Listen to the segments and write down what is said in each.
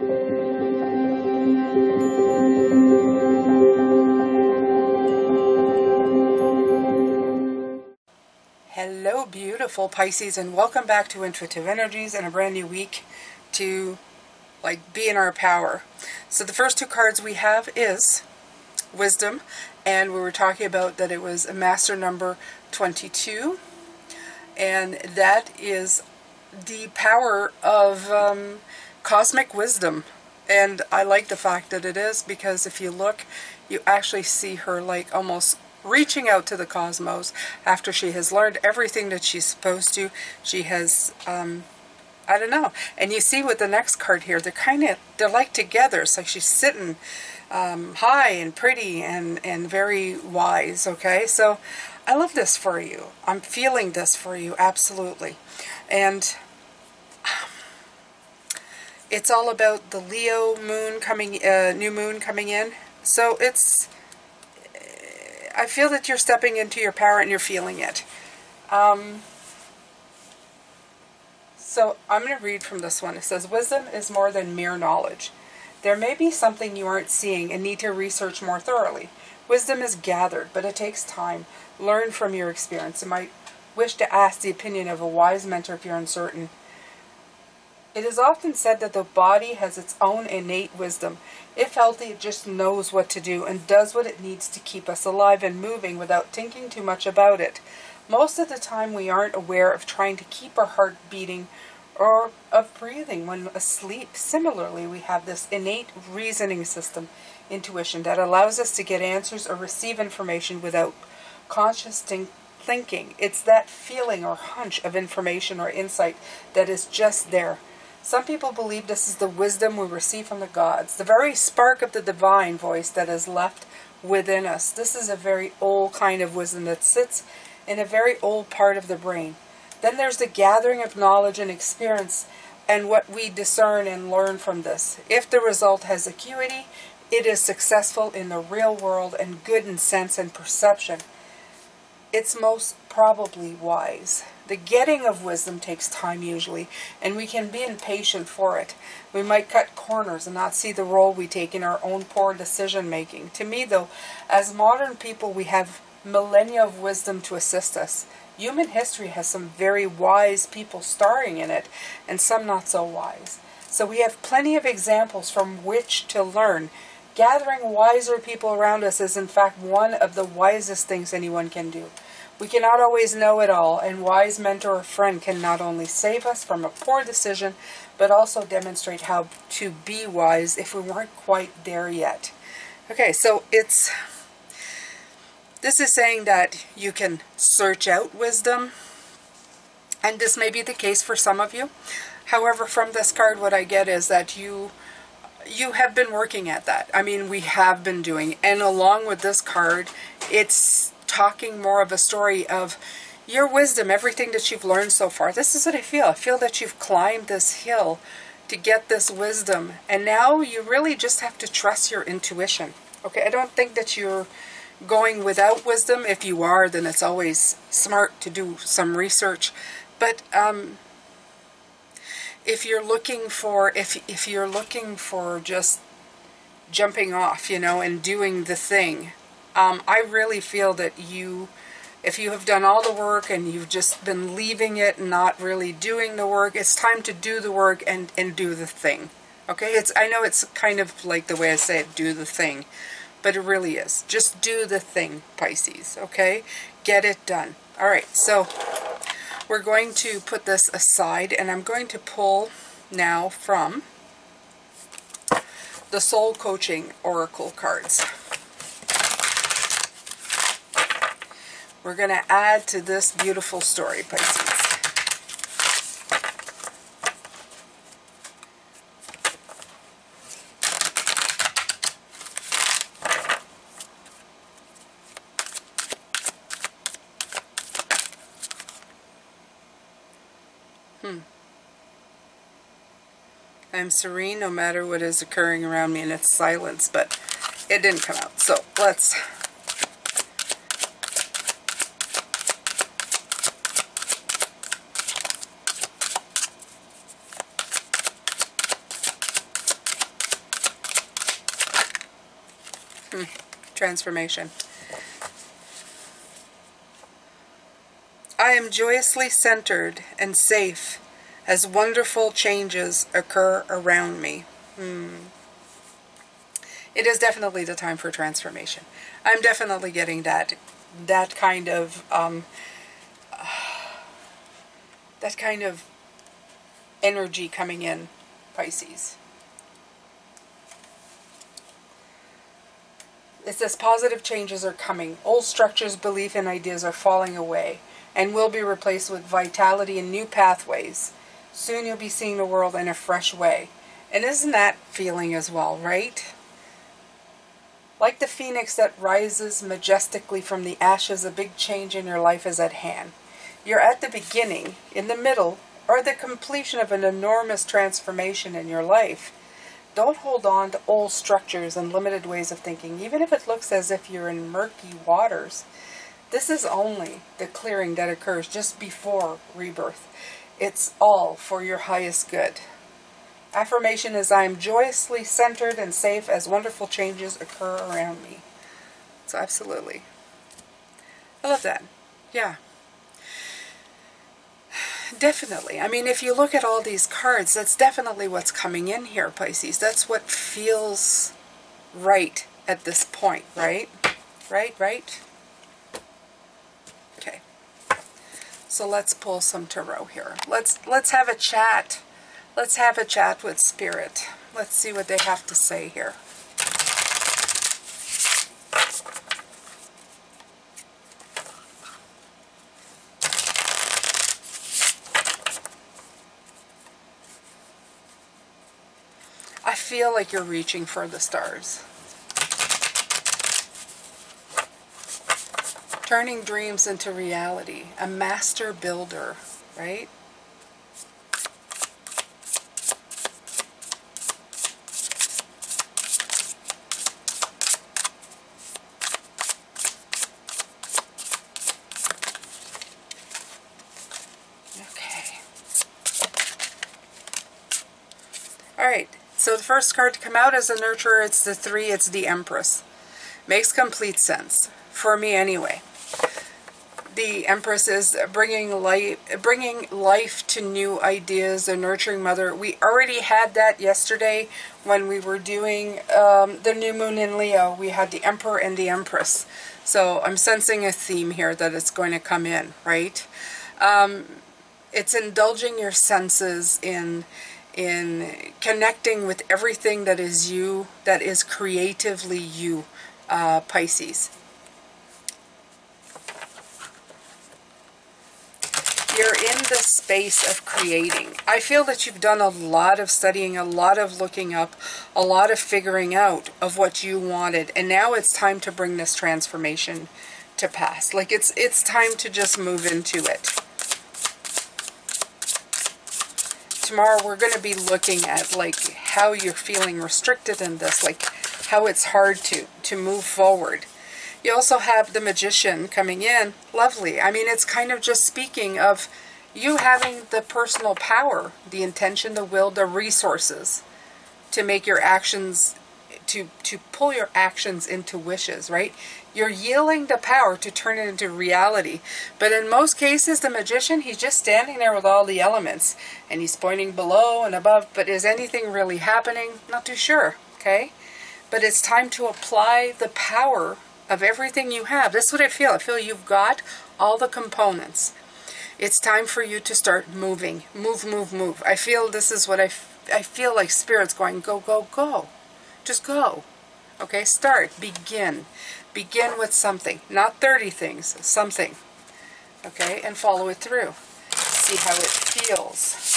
Hello beautiful Pisces, and welcome back to Intuitive Energies and a brand new week to be in our power. So the first two cards we have is Wisdom, and we were talking about that it was a master number 22, and that is the power of cosmic wisdom. And I like the fact that it is, because if you look, you actually see her like almost reaching out to the cosmos after she has learned everything that she's supposed to. She has, I don't know. And you see with the next card here, they're like together. It's like she's sitting high and pretty and very wise, okay? So I love this for you. I'm feeling this for you, absolutely. And it's all about the Leo moon coming, new moon coming in. So I feel that you're stepping into your power and you're feeling it. So I'm going to read from this one. It says, wisdom is more than mere knowledge. There may be something you aren't seeing and need to research more thoroughly. Wisdom is gathered, but it takes time. Learn from your experience. You might wish to ask the opinion of a wise mentor if you're uncertain. It is often said that the body has its own innate wisdom. If healthy, it just knows what to do and does what it needs to keep us alive and moving without thinking too much about it. Most of the time we aren't aware of trying to keep our heart beating or of breathing when asleep. Similarly, we have this innate reasoning system, intuition, that allows us to get answers or receive information without conscious thinking. It's that feeling or hunch of information or insight that is just there. Some people believe this is the wisdom we receive from the gods, the very spark of the divine voice that is left within us. This is a very old kind of wisdom that sits in a very old part of the brain. Then there's the gathering of knowledge and experience and what we discern and learn from this. If the result has acuity, it is successful in the real world and good in sense and perception. It's most probably wise. The getting of wisdom takes time usually, and we can be impatient for it. We might cut corners and not see the role we take in our own poor decision making. To me though, as modern people, we have millennia of wisdom to assist us. Human history has some very wise people starring in it, and some not so wise. So we have plenty of examples from which to learn. Gathering wiser people around us is in fact one of the wisest things anyone can do. We cannot always know it all, and wise mentor or friend can not only save us from a poor decision, but also demonstrate how to be wise if we weren't quite there yet. Okay, so this is saying that you can search out wisdom, and this may be the case for some of you. However, from this card, what I get is that you have been working at that. I mean, we have been doing, and along with this card, it's talking more of a story of your wisdom, everything that you've learned so far. This is what I feel. I feel that you've climbed this hill to get this wisdom, and now you really just have to trust your intuition. Okay, I don't think that you're going without wisdom. If you are, then it's always smart to do some research. But if you're looking for just jumping off, and doing the thing, I really feel that if you have done all the work and you've just been leaving it and not really doing the work, it's time to do the work and do the thing. Okay, I know it's kind of like the way I say it, do the thing, but it really is. Just do the thing, Pisces, okay? Get it done. All right, so we're going to put this aside, and I'm going to pull now from the Soul Coaching Oracle cards. We're going to add to this beautiful story, Pisces. I'm serene no matter what is occurring around me, and it's silence, but it didn't come out. So let's... Transformation. I am joyously centered and safe as wonderful changes occur around me. It is definitely the time for transformation. I'm definitely getting that kind of energy coming in, Pisces. It says positive changes are coming. Old structures, belief, and ideas are falling away and will be replaced with vitality and new pathways. Soon you'll be seeing the world in a fresh way. And isn't that feeling as well, right? Like the phoenix that rises majestically from the ashes, a big change in your life is at hand. You're at the beginning, in the middle, or the completion of an enormous transformation in your life. Don't hold on to old structures and limited ways of thinking, even if it looks as if you're in murky waters. This is only the clearing that occurs just before rebirth. It's all for your highest good. Affirmation is, I am joyously centered and safe as wonderful changes occur around me. So absolutely. I love that. Yeah. Definitely. I mean, if you look at all these cards, that's definitely what's coming in here, Pisces. That's what feels right at this point, right? Right? Okay. So let's pull some tarot here. Let's have a chat. Let's have a chat with Spirit. Let's see what they have to say here. I feel like you're reaching for the stars. Turning dreams into reality. A master builder, right? Okay. All right. So the first card to come out as a nurturer, it's the 3, it's the Empress. Makes complete sense. For me anyway. The Empress is bringing life to new ideas, a nurturing mother. We already had that yesterday when we were doing the new moon in Leo. We had the Emperor and the Empress. So I'm sensing a theme here that it's going to come in, right? It's indulging your senses in connecting with everything that is you, that is creatively you, Pisces. You're in the space of creating. I feel that you've done a lot of studying, a lot of looking up, a lot of figuring out of what you wanted. And now it's time to bring this transformation to pass. Like it's time to just move into it. Tomorrow we're going to be looking at like how you're feeling restricted in this, like how it's hard to move forward. You also have the Magician coming in. Lovely. I mean, it's kind of just speaking of you having the personal power, the intention, the will, the resources to make your actions, to pull your actions into wishes, right? You're yielding the power to turn it into reality. But in most cases, the Magician, he's just standing there with all the elements. And he's pointing below and above. But is anything really happening? Not too sure, okay? But it's time to apply the power of everything you have. This is what I feel. I feel you've got all the components. It's time for you to start moving. Move. I feel this is what I feel like Spirit's going, go. Just go. Okay, start. Begin. Begin with something. Not 30 things. Something. Okay, and follow it through. See how it feels.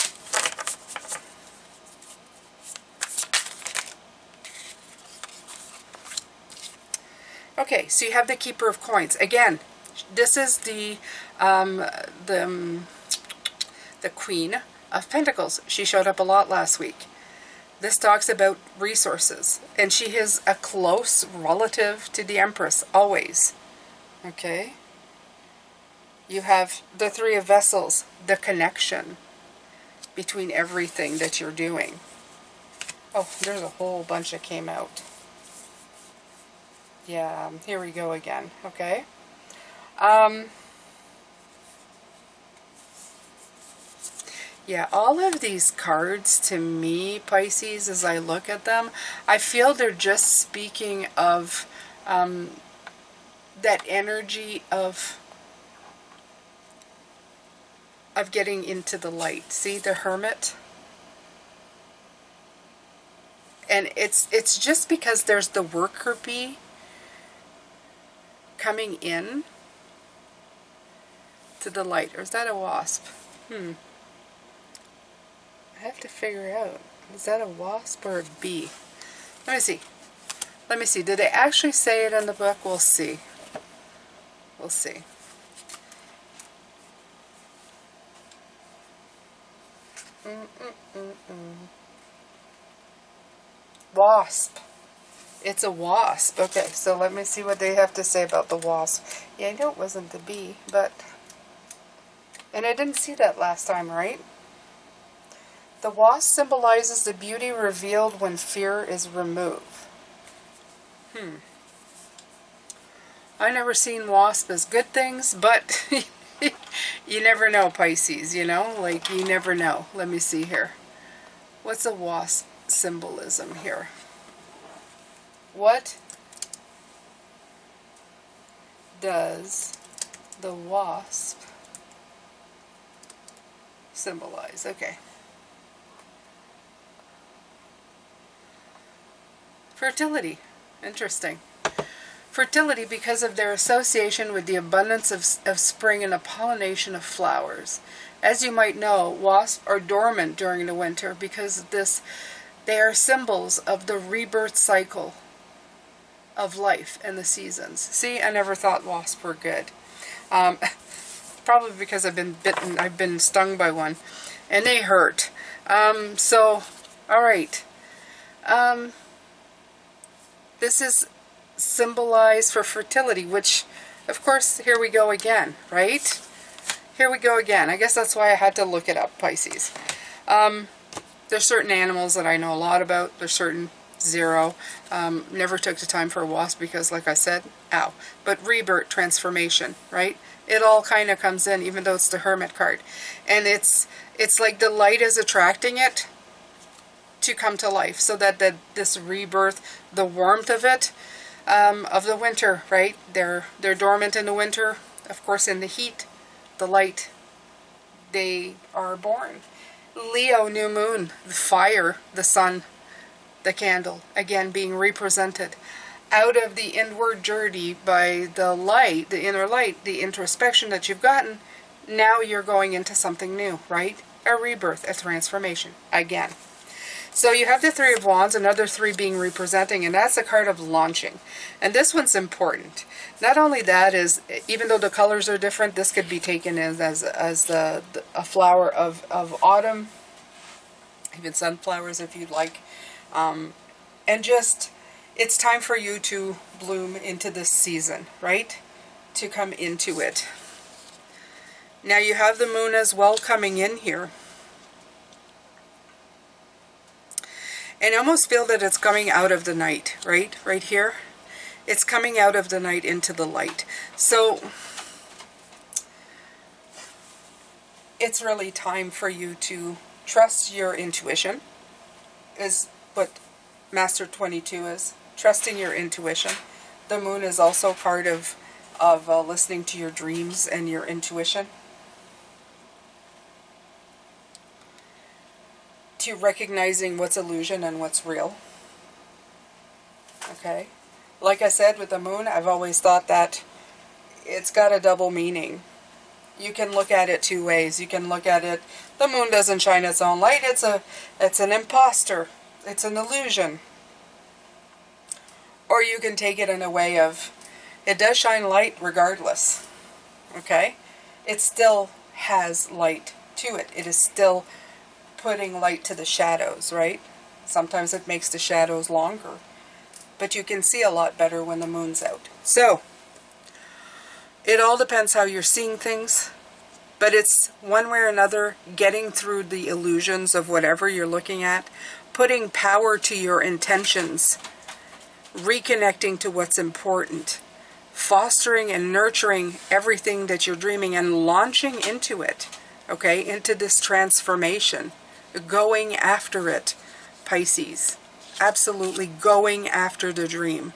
Okay, so you have the Keeper of Coins. Again, this is the Queen of Pentacles. She showed up a lot last week. This talks about resources. And she is a close relative to the Empress, always. Okay? You have the Three of Vessels, the connection between everything that you're doing. Oh, there's a whole bunch that came out. Yeah, here we go again. Okay. Yeah, all of these cards to me, Pisces, as I look at them, I feel they're just speaking of that energy of getting into the light. See the Hermit? And it's just because there's the worker bee coming in to the light. Or is that a wasp? I have to figure out. Is that a wasp or a bee? Let me see. Let me see. Did they actually say it in the book? We'll see. We'll see. Wasp. It's a wasp. Okay, so let me see what they have to say about the wasp. Yeah, I know it wasn't the bee, but... And I didn't see that last time, right? The wasp symbolizes the beauty revealed when fear is removed. I never seen wasp as good things, but you never know, Pisces, you know? Like, you never know. Let me see here. What's a wasp symbolism here? What does the wasp symbolize? Okay. Fertility. Interesting. Fertility because of their association with the abundance of spring and the pollination of flowers. As you might know, wasps are dormant during the winter because of this. They are symbols of the rebirth cycle of life and the seasons. See, I never thought wasps were good. Probably because I've been bitten, I've been stung by one, and they hurt. So, all right. This is symbolized for fertility, which, of course, here we go again, right? Here we go again. I guess that's why I had to look it up, Pisces. There's certain animals that I know a lot about. There's certain zero. Never took the time for a wasp because, like I said, ow. But rebirth, transformation, right? It all kind of comes in, even though it's the Hermit card. And it's like the light is attracting it to come to life, so that this rebirth, the warmth of it, of the winter, right? They're dormant in the winter. Of course, in the heat, the light, they are born. Leo, new moon, the fire, the sun, the candle, again being represented. Out of the inward journey by the light, the inner light, the introspection that you've gotten, now you're going into something new, right? A rebirth, a transformation, again. So you have the Three of Wands, another three being representing, and that's a card of launching. And this one's important. Not only that is, even though the colors are different, this could be taken as a flower of autumn, even sunflowers if you'd like. And just, it's time for you to bloom into this season, right? To come into it. Now you have the moon as well coming in here. And I almost feel that it's coming out of the night, right? Right here. It's coming out of the night into the light. So it's really time for you to trust your intuition, is what Master 22 is. Trusting your intuition. The moon is also part of listening to your dreams and your intuition. To recognizing what's illusion and what's real. Okay? Like I said with the moon, I've always thought that it's got a double meaning. You can look at it two ways. You can look at it, the moon doesn't shine its own light. It's an imposter. It's an illusion. Or you can take it in a way of, it does shine light regardless. Okay? It still has light to it. It is still putting light to the shadows, right? Sometimes it makes the shadows longer. But you can see a lot better when the moon's out. So, it all depends how you're seeing things. But it's one way or another getting through the illusions of whatever you're looking at. Putting power to your intentions. reconnecting to what's important, fostering and nurturing everything that you're dreaming and launching into it, okay, into this transformation, going after it, Pisces. Absolutely going after the dream.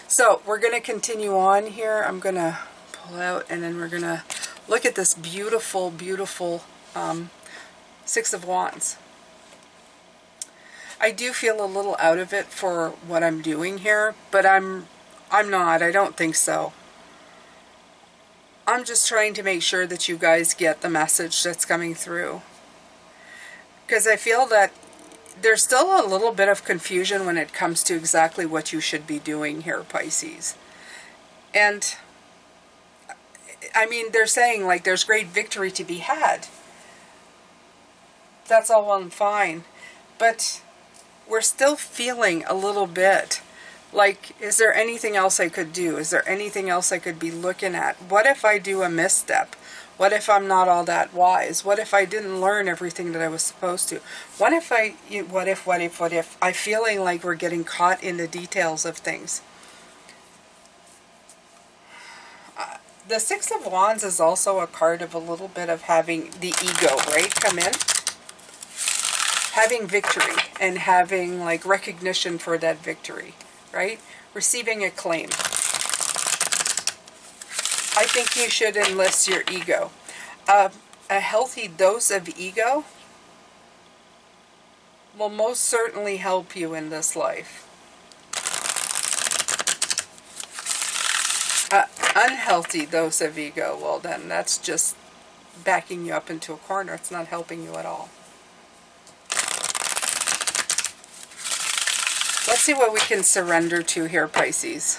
So we're going to continue on here. I'm going to pull out and then we're going to look at this beautiful, beautiful Six of Wands. I do feel a little out of it for what I'm doing here, but I'm not. I don't think so. I'm just trying to make sure that you guys get the message that's coming through. Because I feel that there's still a little bit of confusion when it comes to exactly what you should be doing here, Pisces. And, I mean, they're saying, like, there's great victory to be had. That's all well and fine. But we're still feeling a little bit like, is there anything else I could do? Is there anything else I could be looking at? What if I do a misstep? What if I'm not all that wise? What if I didn't learn everything that I was supposed to? What if I'm feeling like we're getting caught in the details of things? The Six of Wands is also a card of a little bit of having the ego, right, come in. Having victory and having like recognition for that victory, right? Receiving acclaim. I think you should enlist your ego. A healthy dose of ego will most certainly help you in this life. An unhealthy dose of ego, well then that's just backing you up into a corner. It's not helping you at all. Let's see what we can surrender to here, Pisces.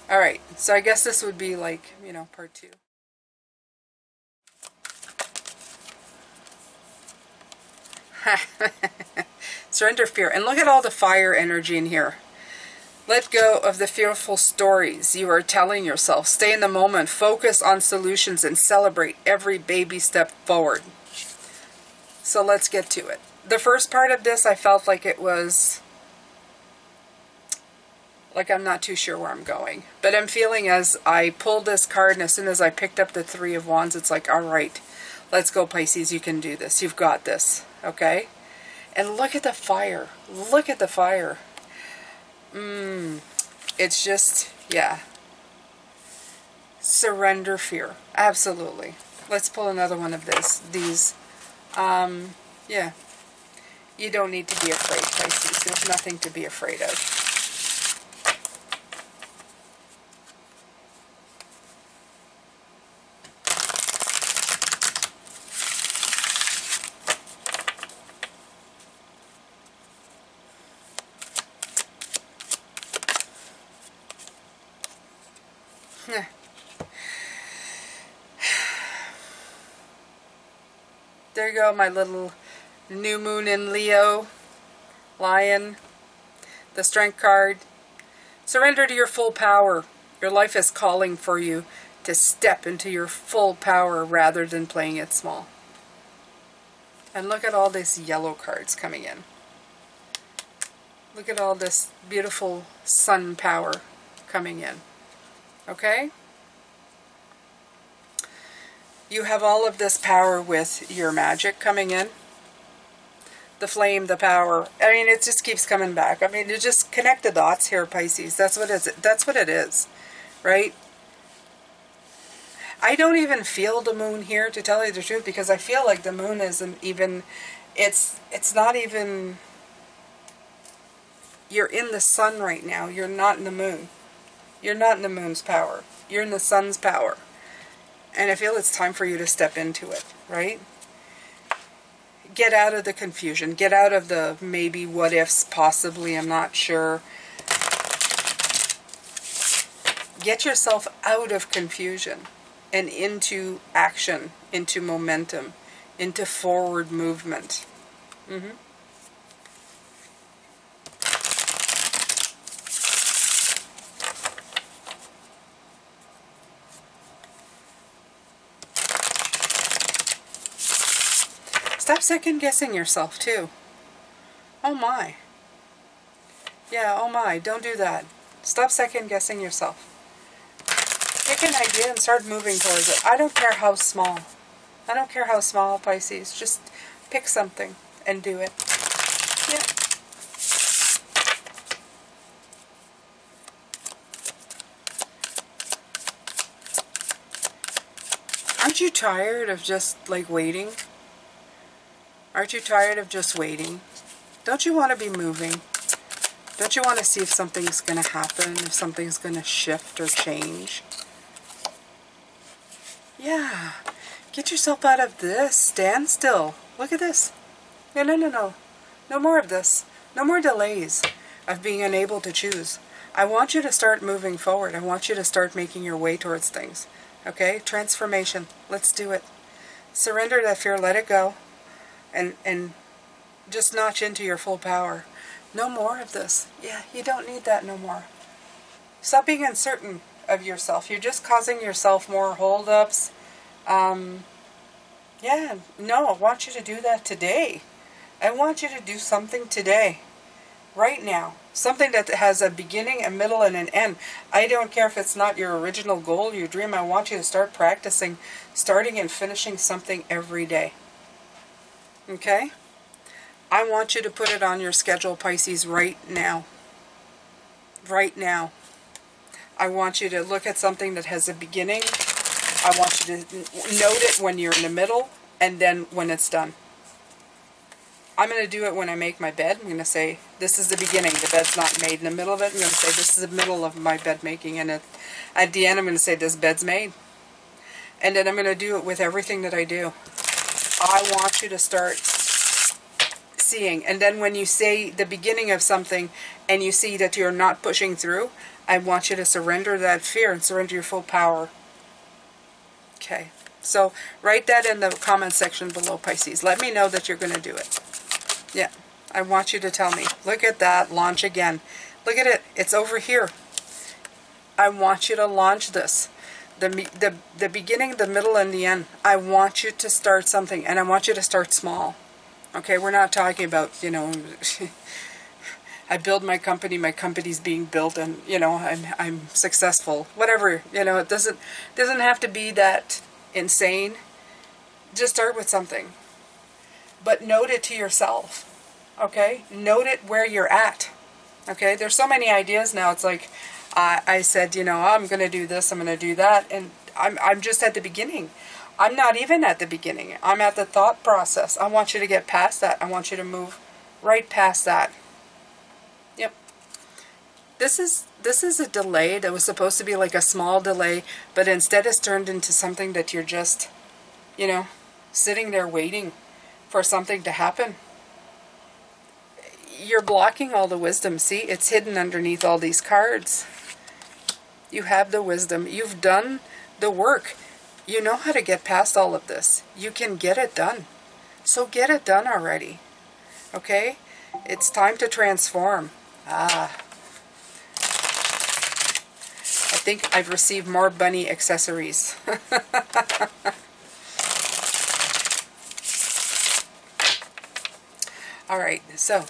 Alright, so I guess this would be like, you know, part 2. Surrender fear. And look at all the fire energy in here. Let go of the fearful stories you are telling yourself. Stay in the moment. Focus on solutions and celebrate every baby step forward. So let's get to it. The first part of this, I felt like it was like I'm not too sure where I'm going. But I'm feeling as I pulled this card and as soon as I picked up the Three of Wands, it's like, all right, let's go, Pisces. You can do this. You've got this. Okay? And look at the fire. Look at the fire. It's just, yeah. Surrender fear. Absolutely. Let's pull another one of these. Yeah. You don't need to be afraid, Pisces. There's nothing to be afraid of. There you go, my little new moon in Leo, Lion, the Strength card. Surrender to your full power. Your life is calling for you to step into your full power rather than playing it small. And look at all these yellow cards coming in. Look at all this beautiful sun power coming in. Okay? You have all of this power with your magic coming in. The flame, the power. I mean, it just keeps coming back. I mean, you just connect the dots here, Pisces. That's what it is, right? I don't even feel the moon here, to tell you the truth, because I feel like the moon isn't even, it's not even, you're in the sun right now. You're not in the moon. You're not in the moon's power. You're in the sun's power. And I feel it's time for you to step into it, right? Get out of the confusion. Get out of the maybe, what ifs, possibly, I'm not sure. Get yourself out of confusion and into action, into momentum, into forward movement. Stop second guessing yourself too. Oh my. Yeah, oh my, don't do that. Stop second guessing yourself. Pick an idea and start moving towards it. I don't care how small. I don't care how small, Pisces. Just pick something and do it. Yeah. Aren't you tired of just like waiting? Aren't you tired of just waiting? Don't you want to be moving? Don't you want to see if something's going to happen, if something's going to shift or change? Yeah. Get yourself out of this. Stand still. Look at this. No, no, no, no. No more of this. No more delays of being unable to choose. I want you to start moving forward. I want you to start making your way towards things. Okay? Transformation. Let's do it. Surrender that fear. Let it go. And just notch into your full power. No more of this. Yeah, you don't need that no more. Stop being uncertain of yourself. You're just causing yourself more holdups. Yeah, no, I want you to do that today. I want you to do something today. Right now. Something that has a beginning, a middle, and an end. I don't care if it's not your original goal, your dream. I want you to start practicing, starting and finishing something every day. Okay? I want you to put it on your schedule, Pisces, right now. Right now. I want you to look at something that has a beginning. I want you to note it when you're in the middle, and then when it's done. I'm going to do it when I make my bed. I'm going to say, this is the beginning. The bed's not made. In the middle of it, I'm going to say, this is the middle of my bed making. And at the end, I'm going to say, this bed's made. And then I'm going to do it with everything that I do. I want you to start seeing. And then when you say the beginning of something and you see that you're not pushing through, I want you to surrender that fear and surrender your full power. Okay. So write that in the comment section below, Pisces. Let me know that you're going to do it. Yeah. I want you to tell me. Look at that. Launch again. Look at it. It's over here. I want you to launch this. The beginning, the middle, and the end. I want you to start something. And I want you to start small. Okay, we're not talking about, you know, I build my company's being built, and, you know, I'm successful. Whatever, you know, it doesn't have to be that insane. Just start with something. But note it to yourself. Okay? Note it where you're at. Okay? There's so many ideas now. It's like, I said, you know, I'm going to do this, I'm going to do that, and I'm just at the beginning. I'm not even at the beginning. I'm at the thought process. I want you to get past that. I want you to move right past that. Yep. This is a delay that was supposed to be like a small delay, but instead it's turned into something that you're just, you know, sitting there waiting for something to happen. You're blocking all the wisdom. See, it's hidden underneath all these cards. You have the wisdom. You've done the work. You know how to get past all of this. You can get it done. So get it done already. Okay? It's time to transform. I think I've received more bunny accessories. Alright, so.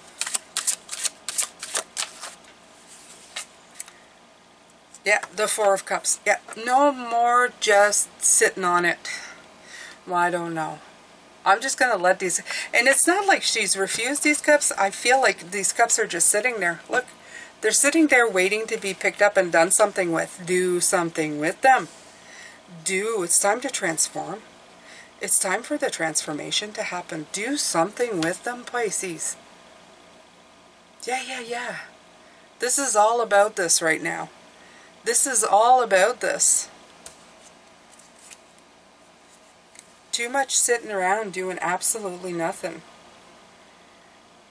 Yeah, the Four of Cups. Yeah, no more just sitting on it. Well, I don't know. I'm just going to let these... And it's not like she's refused these cups. I feel like these cups are just sitting there. Look, they're sitting there waiting to be picked up and done something with. Do something with them. It's time to transform. It's time for the transformation to happen. Do something with them, Pisces. Yeah. This is all about this right now. This is all about this. Too much sitting around doing absolutely nothing.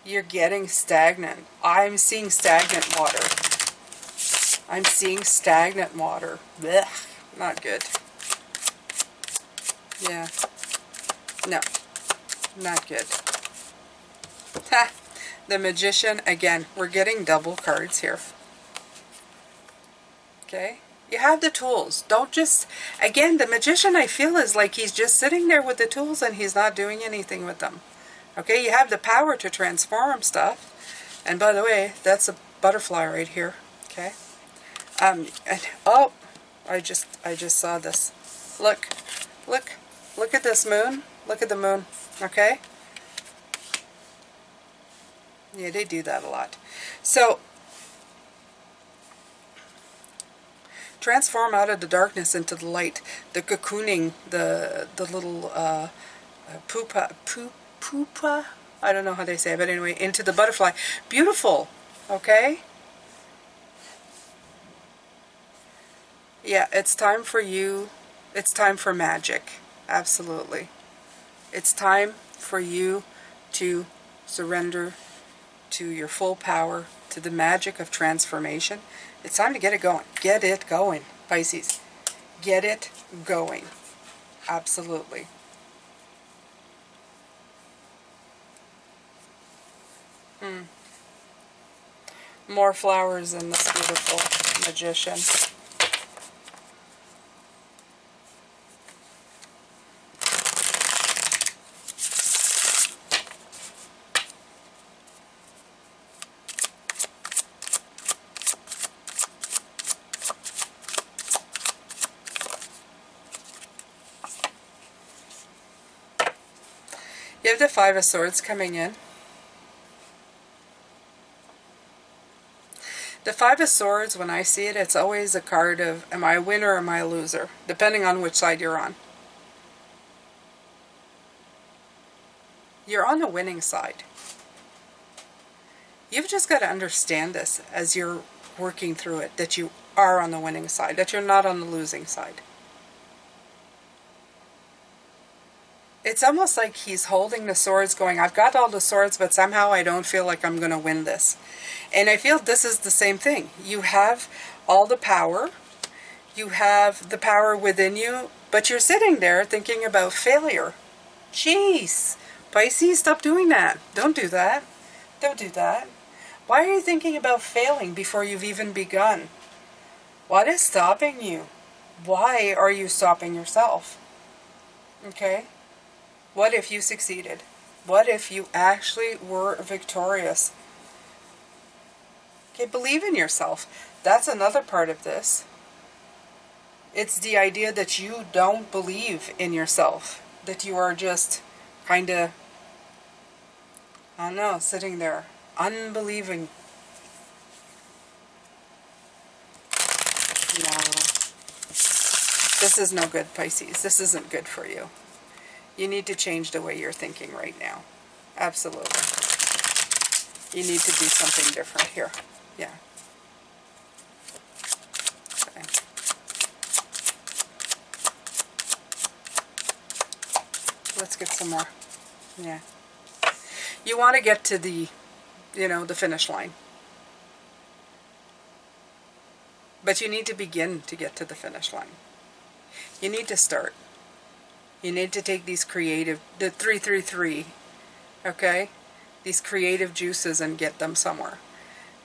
You're getting stagnant. I'm seeing stagnant water. I'm seeing stagnant water. Blech, not good. Yeah. No. Not good. Ha! The Magician, again, we're getting double cards here. Okay? You have the tools. Don't just... Again, the Magician, I feel, is like he's just sitting there with the tools and he's not doing anything with them. Okay? You have the power to transform stuff. And by the way, that's butterfly right here. Okay. And, oh, I just saw this. Look, look at this moon. Look at the moon. Okay. Yeah, they do that a lot. So, transform out of the darkness into the light. The cocooning, the little pupa. I don't know how they say it, but anyway, into the butterfly. Beautiful. Okay. Yeah, it's time for you. It's time for magic. Absolutely. It's time for you to surrender to your full power, to the magic of transformation. It's time to get it going. Get it going, Pisces. Get it going. Absolutely. More flowers in this beautiful magician. You have the Five of Swords coming in. The Five of Swords, when I see it, it's always a card of, am I a winner or am I a loser? Depending on which side you're on. You're on the winning side. You've just got to understand this as you're working through it, that you are on the winning side, that you're not on the losing side. It's almost like he's holding the swords going, I've got all the swords, but somehow I don't feel like I'm going to win this. And I feel this is the same thing. You have all the power. You have the power within you, but you're sitting there thinking about failure. Jeez. Pisces, stop doing that. Don't do that. Don't do that. Why are you thinking about failing before you've even begun? What is stopping you? Why are you stopping yourself? Okay? What if you succeeded? What if you actually were victorious? Okay, believe in yourself. That's another part of this. It's the idea that you don't believe in yourself. That you are just kind of, I don't know, sitting there, unbelieving. No. This is no good, Pisces. This isn't good for you. You need to change the way you're thinking right now. Absolutely. You need to do something different here. Yeah. Okay. Let's get some more. Yeah. You want to get to the, the finish line. But you need to begin to get to the finish line. You need to start. You need to take these creative, the 333, okay? These creative juices and get them somewhere.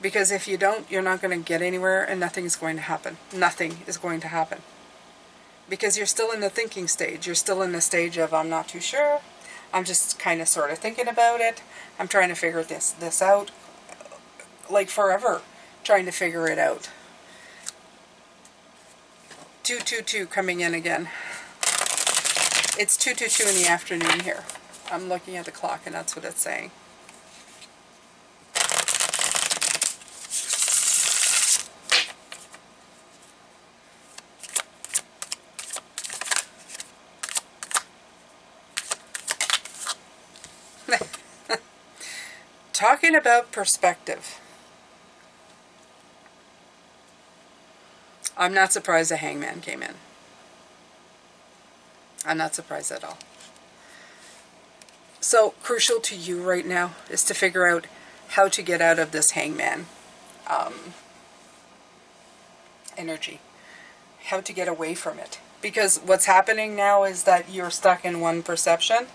Because if you don't, you're not going to get anywhere and nothing's going to happen. Nothing is going to happen. Because you're still in the thinking stage. You're still in the stage of, I'm not too sure. I'm just kind of sort of thinking about it. I'm trying to figure this out. Like forever, trying to figure it out. 222 coming in again. It's 2:22 in the afternoon here. I'm looking at the clock and that's what it's saying. Talking about perspective. I'm not surprised the Hangman came in. I'm not surprised at all. So, crucial to you right now is to figure out how to get out of this Hangman energy. How to get away from it. Because what's happening now is that you're stuck in one perception.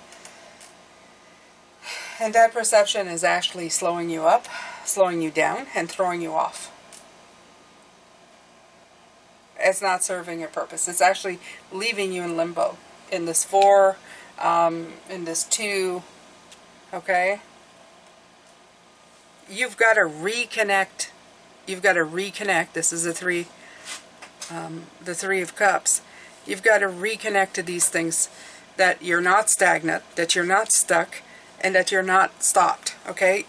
And that perception is actually slowing you up, slowing you down, and throwing you off. It's not serving a purpose. It's actually leaving you in limbo. In this 4, in this 2, okay? You've got to reconnect you've got to reconnect. This is the Three of Cups. You've got to reconnect to these things, that you're not stagnant, that you're not stuck, and that you're not stopped, okay?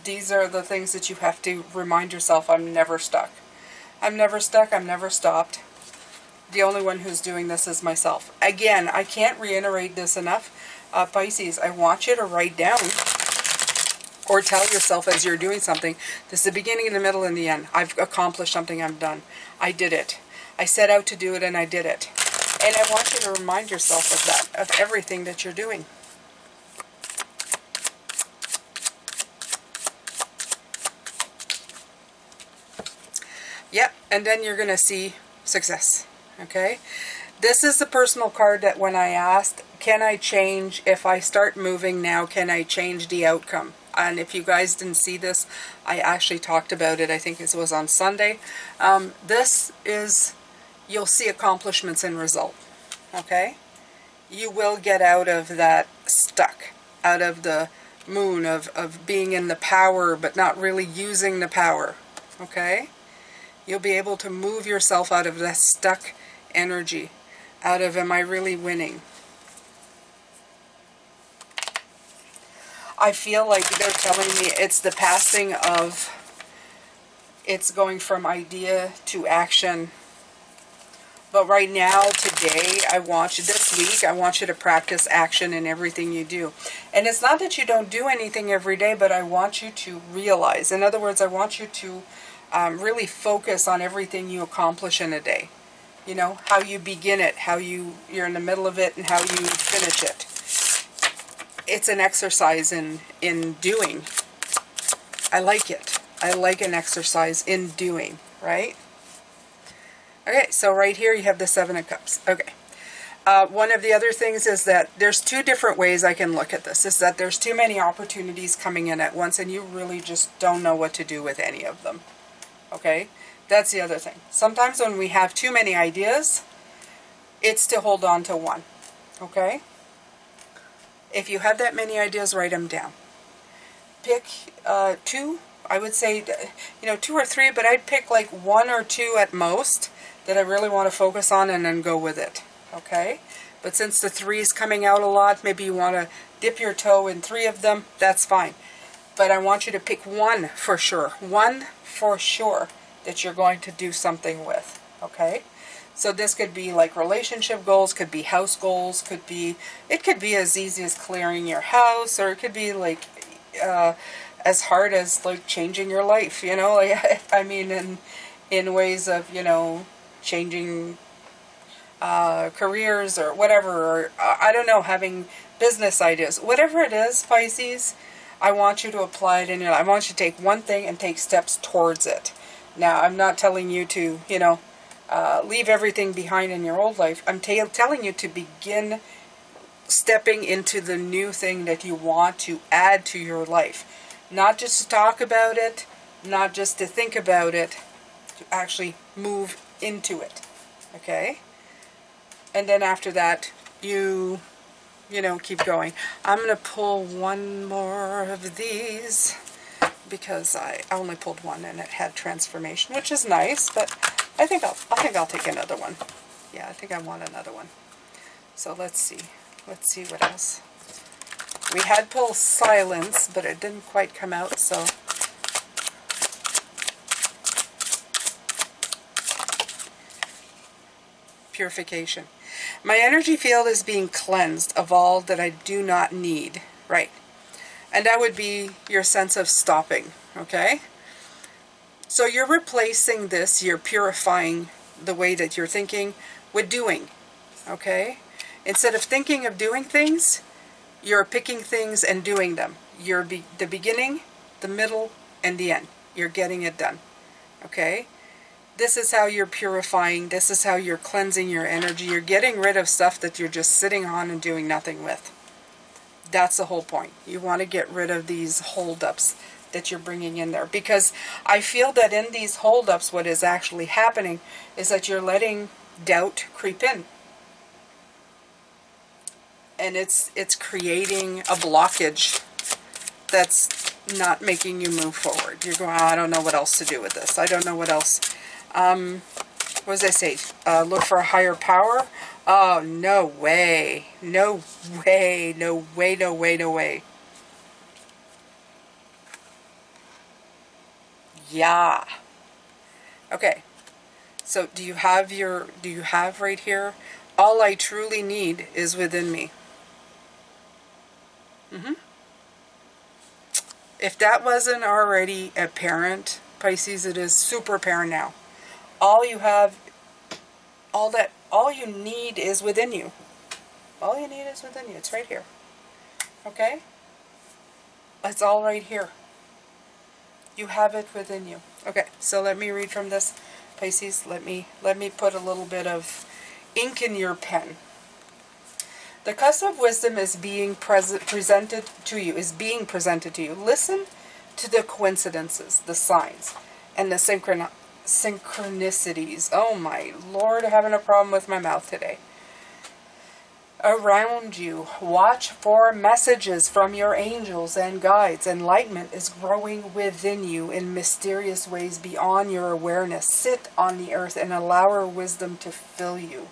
These are the things that you have to remind yourself. I'm never stuck. I'm never stuck. I'm never stopped. The only one who's doing this is myself. Again, I can't reiterate this enough. Pisces, I want you to write down or tell yourself as you're doing something, this is the beginning, the middle, and the end. I've accomplished something. I'm done. I did it. I set out to do it, and I did it. And I want you to remind yourself of that, of everything that you're doing. Yep, and then you're going to see success, okay? This is the personal card that when I asked, can I change, if I start moving now, can I change the outcome? And if you guys didn't see this, I actually talked about it, I think it was on Sunday. This is, you'll see accomplishments and result, okay? You will get out of that stuck, out of the moon of being in the power but not really using the power, okay? You'll be able to move yourself out of that stuck energy, out of am I really winning? I feel like they're telling me it's the passing of, it's going from idea to action. But right now, today, I want you, this week, I want you to practice action in everything you do. And it's not that you don't do anything every day, but I want you to realize. In other words, I want you to really focus on everything you accomplish in a day. You know, how you begin it, how you're in the middle of it, and how you finish it. It's an exercise in doing. I like it. I like an exercise in doing, right? Okay, so right here you have the Seven of Cups. Okay. One of the other things is that there's two different ways I can look at this. Is that there's too many opportunities coming in at once and you really just don't know what to do with any of them. Okay? That's the other thing. Sometimes when we have too many ideas, it's to hold on to one. Okay? If you have that many ideas, write them down. Pick two. I would say, two or three, but I'd pick like one or two at most that I really want to focus on and then go with it. Okay? But since the three is coming out a lot, maybe you want to dip your toe in three of them, that's fine. But I want you to pick one for sure. One for sure that you're going to do something with. Okay? So this could be like relationship goals, could be house goals, it could be as easy as clearing your house, or it could be like as hard as like changing your life, like, I mean in ways of, changing careers or whatever, or I don't know, having business ideas. Whatever it is, Pisces, I want you to apply it in your life. I want you to take one thing and take steps towards it. Now, I'm not telling you to, leave everything behind in your old life. I'm telling you to begin stepping into the new thing that you want to add to your life. Not just to talk about it, not just to think about it, to actually move into it. Okay? And then after that, you keep going. I'm going to pull one more of these because I only pulled one and it had transformation, which is nice, but I think I'll take another one. Yeah, I think I want another one. So let's see. Let's see what else. We had pulled silence, but it didn't quite come out, so purification. My energy field is being cleansed of all that I do not need. Right. And that would be your sense of stopping. Okay? So you're replacing this, you're purifying the way that you're thinking with doing. Okay? Instead of thinking of doing things, you're picking things and doing them. You're the beginning, the middle, and the end. You're getting it done. Okay? This is how you're purifying. This is how you're cleansing your energy. You're getting rid of stuff that you're just sitting on and doing nothing with. That's the whole point. You want to get rid of these holdups that you're bringing in there. Because I feel that in these holdups, what is actually happening is that you're letting doubt creep in. And it's creating a blockage that's not making you move forward. You're going, I don't know what else to do with this. I don't know what else. What does I say? Look for a higher power? Oh, no way. No way. No way, no way, no way. Yeah. Okay. So do you have right here? All I truly need is within me. If that wasn't already apparent, Pisces, it is super apparent now. All you have, all you need is within you. All you need is within you. It's right here. Okay? It's all right here. You have it within you. Okay, so let me read from this, Pisces. Let me put a little bit of ink in your pen. The cusp of wisdom is being presented to you. Listen to the coincidences, the signs, and the synchronicities. Oh my Lord, I'm having a problem with my mouth today. Around you. Watch for messages from your angels and guides. Enlightenment is growing within you in mysterious ways beyond your awareness. Sit on the earth and allow her wisdom to fill you.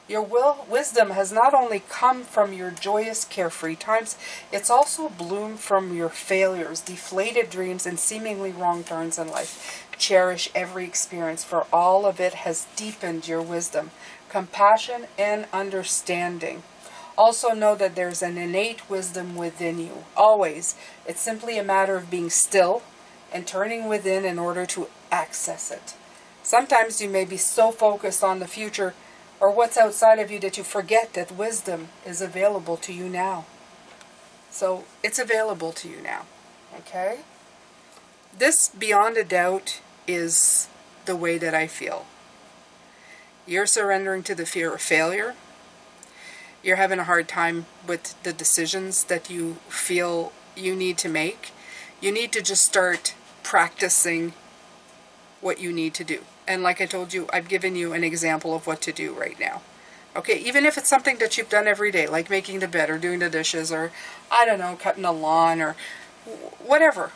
Your wisdom has not only come from your joyous, carefree times, it's also bloomed from your failures, deflated dreams, and seemingly wrong turns in life. Cherish every experience, for all of it has deepened your wisdom, compassion, and understanding. Also know that there's an innate wisdom within you, always. It's simply a matter of being still and turning within in order to access it. Sometimes you may be so focused on the future or what's outside of you that you forget that wisdom is available to you now. So it's available to you now. Okay? This, beyond a doubt, is the way that I feel. You're surrendering to the fear of failure. You're having a hard time with the decisions that you feel you need to make. You need to just start practicing what you need to do. And like I told you, I've given you an example of what to do right now. Okay, even if it's something that you've done every day, like making the bed or doing the dishes or, I don't know, cutting the lawn or whatever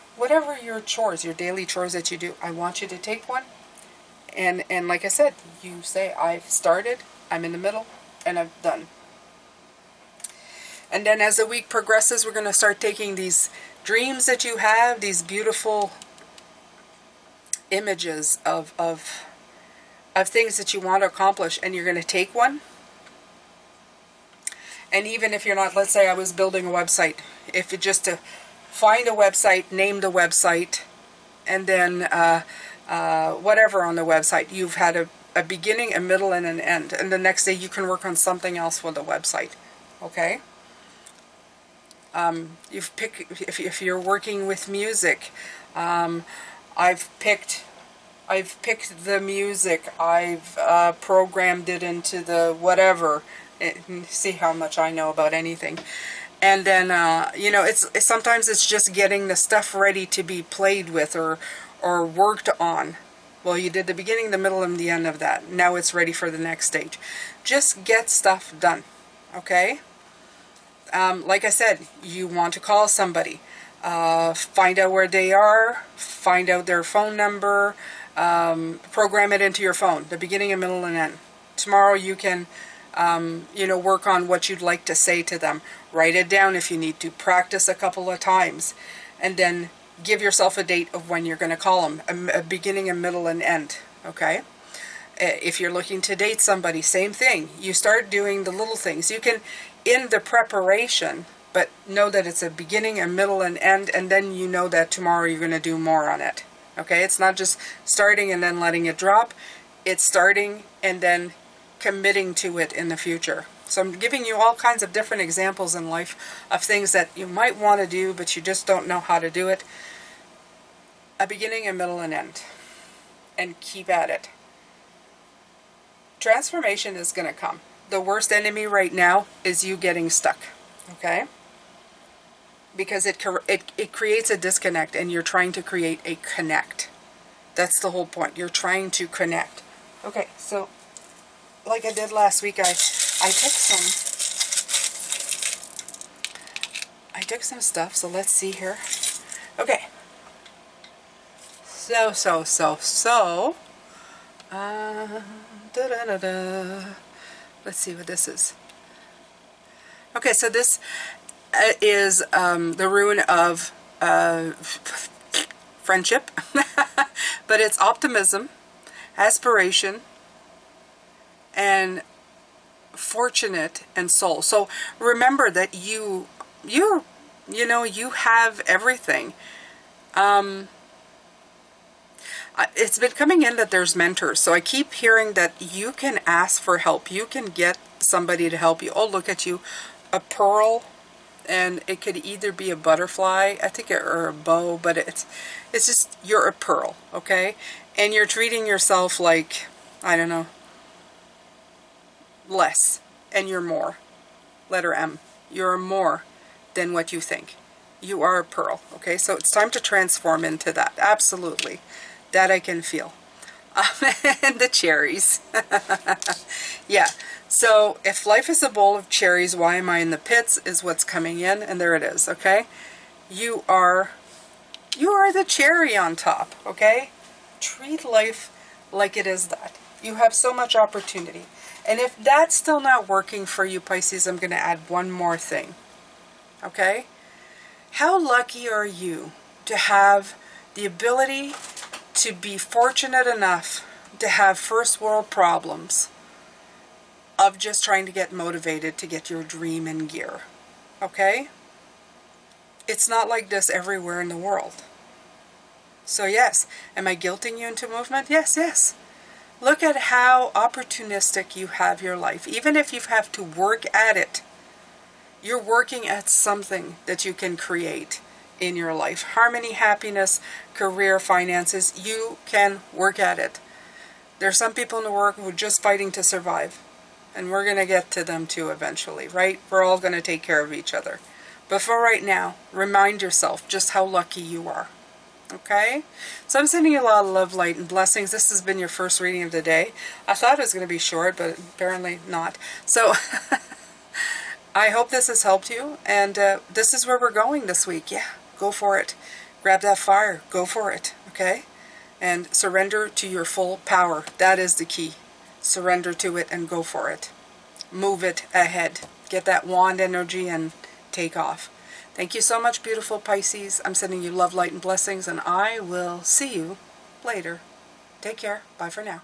your chores, your daily chores that you do, I want you to take one. And like I said, you say, I've started, I'm in the middle, and I've done. And then as the week progresses, we're going to start taking these dreams that you have, these beautiful images of things that you want to accomplish, and you're going to take one. And even if you're not, let's say I was building a website, if it just to find a website, name the website, and then whatever on the website, you've had a beginning, a middle, and an end, and the next day you can work on something else with the website. Okay? If you're working with music, I've picked the music, I've programmed it into the whatever. See how much I know about anything. And then it's sometimes it's just getting the stuff ready to be played with or worked on. Well, you did the beginning, the middle, and the end of that. Now it's ready for the next stage. Just get stuff done. Okay? Like I said, you want to call somebody. Find out where they are, find out their phone number, program it into your phone, the beginning, and middle, and end. Tomorrow you can, work on what you'd like to say to them. Write it down if you need to. Practice a couple of times. And then give yourself a date of when you're going to call them, a beginning, a middle, and end. Okay? If you're looking to date somebody, same thing. You start doing the little things. You can, in the preparation, but know that it's a beginning, a middle, and end, and then you know that tomorrow you're going to do more on it. Okay? It's not just starting and then letting it drop. It's starting and then committing to it in the future. So I'm giving you all kinds of different examples in life of things that you might want to do, but you just don't know how to do it. A beginning, a middle, and end. And keep at it. Transformation is going to come. The worst enemy right now is you getting stuck. Okay? Because it creates a disconnect, and you're trying to create a connect. That's the whole point. You're trying to connect. Okay, so like I did last week, I took some I took some stuff, so let's see here. Okay. So. Let's see what this is. Okay, so this is the ruin of friendship, but it's optimism, aspiration, and fortunate and soul. So remember that you have everything. It's been coming in that there's mentors. So I keep hearing that you can ask for help. You can get somebody to help you. Oh, look at you. A pearl, and it could either be a butterfly, I think, or a bow, but it's just, you're a pearl, okay? And you're treating yourself like, I don't know, less, and you're more. Letter M. You're more than what you think. You are a pearl, okay? So it's time to transform into that. Absolutely. That I can feel. And the cherries. Yeah. So if life is a bowl of cherries, why am I in the pits is what's coming in, and there it is, okay? You are the cherry on top, okay? Treat life like it is that. You have so much opportunity. And if that's still not working for you, Pisces, I'm going to add one more thing, okay? How lucky are you to have the ability to be fortunate enough to have first world problems of just trying to get motivated to get your dream in gear, okay? It's not like this everywhere in the world. So yes, am I guilting you into movement? Yes, yes. Look at how opportunistic you have your life. Even if you have to work at it, you're working at something that you can create in your life. Harmony, happiness, career, finances, you can work at it. There's some people in the world who are just fighting to survive. And we're going to get to them too eventually, right? We're all going to take care of each other. But for right now, remind yourself just how lucky you are. Okay? So I'm sending you a lot of love, light, and blessings. This has been your first reading of the day. I thought it was going to be short, but apparently not. So I hope this has helped you. And this is where we're going this week. Yeah, go for it. Grab that fire. Go for it. Okay? And surrender to your full power. That is the key. Surrender to it and go for it. Move it ahead. Get that wand energy and take off. Thank you so much, beautiful Pisces. I'm sending you love, light, and blessings, and I will see you later. Take care. Bye for now.